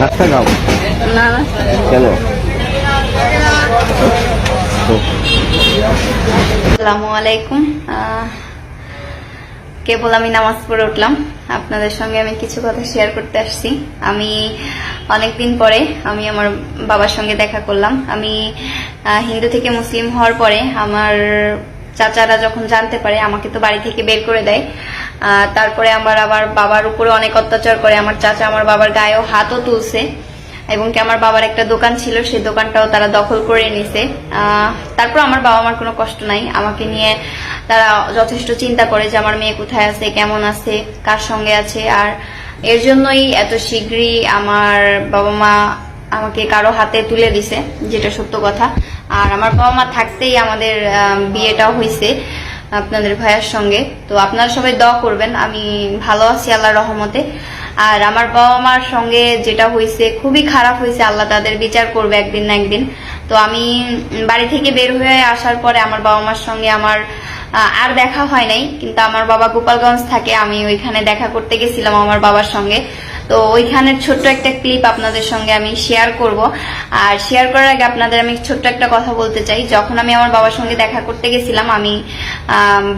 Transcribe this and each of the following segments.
নাস্তা খাও না না কেন? আসসালামু আলাইকুম। কেবল আমি নামাজ পড়ে উঠলাম, আপনাদের সঙ্গে আমি কিছু কথা শেয়ার করতে আসছি। আমি অনেকদিন পরে আমি আমার বাবার সঙ্গে দেখা করলাম। আমি হিন্দু থেকে মুসলিম হওয়ার পরে আমার চাচারা যখন জানতে পারে আমাকে তো বাড়ি থেকে বের করে দেয়। তারপরে আবার বাবার উপরে অনেক অত্যাচার করে। আমার চাচা আমার বাবার গায়েও হাতও তুলছে এবং কি আমার বাবার একটা দোকান ছিল, সেই দোকানটাও তারা দখল করে নিছে। তারপর আমার বাবা মার কোনো কষ্ট নাই, আমাকে নিয়ে তারা যথেষ্ট চিন্তা করে যে আমার মেয়ে কোথায় আছে, কেমন আছে, কার সঙ্গে আছে। আর এর জন্যই এত শীঘ্রই আমার বাবা মা আমাকে কারো হাতে তুলে দিছে, যেটা সত্য কথা। আর আমার বাবা মা থাকতেই আমাদের বিয়েটাও হয়েছে আপনাদের ভাইয়ের সঙ্গে। তো আপনারা সবাই দোয়া করবেন, আমি ভালো আছি আল্লাহর রহমতে। আর আমার বাবা মার সঙ্গে যেটা হয়েছে খুবই খারাপ হয়েছে, আল্লাহ তাদের বিচার করবে একদিন না একদিন। তো আমি বাড়ি থেকে বের হয়ে আসার পরে আমার বাবা মার সঙ্গে আমার আর দেখা হয় নাই, কিন্তু আমার বাবা গোপালগঞ্জ থাকে, আমি ওইখানে দেখা করতে গেছিলাম আমার বাবার সঙ্গে। তো ওইখানের ছোট্ট একটা ক্লিপ আপনাদের সঙ্গে আমি শেয়ার করব। আর শেয়ার করার আগে আপনাদের আমি ছোট্ট একটা কথা বলতে চাই। যখন আমি আমার বাবার সঙ্গে দেখা করতে গেছিলাম, আমি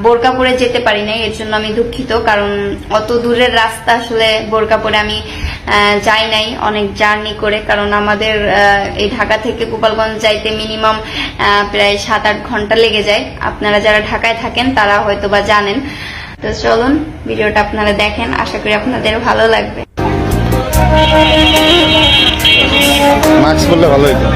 বোরকা পরে যেতে পারি নাই, এর জন্য আমি দুঃখিত। কারণ অত দূরের রাস্তা আসলে বোরকা পরে আমি যাই নাই, অনেক জার্নি করে। কারণ আমাদের এই ঢাকা থেকে গোপালগঞ্জ যাইতে মিনিমাম প্রায় 7-8 ঘন্টা লেগে যায়। আপনারা যারা ঢাকায় থাকেন তারা হয়তো বা জানেন। তো চলুন ভিডিওটা আপনারা দেখেন, আশা করি আপনাদের ভালো লাগবে। মাস্ক পরলে ভালো হইতো।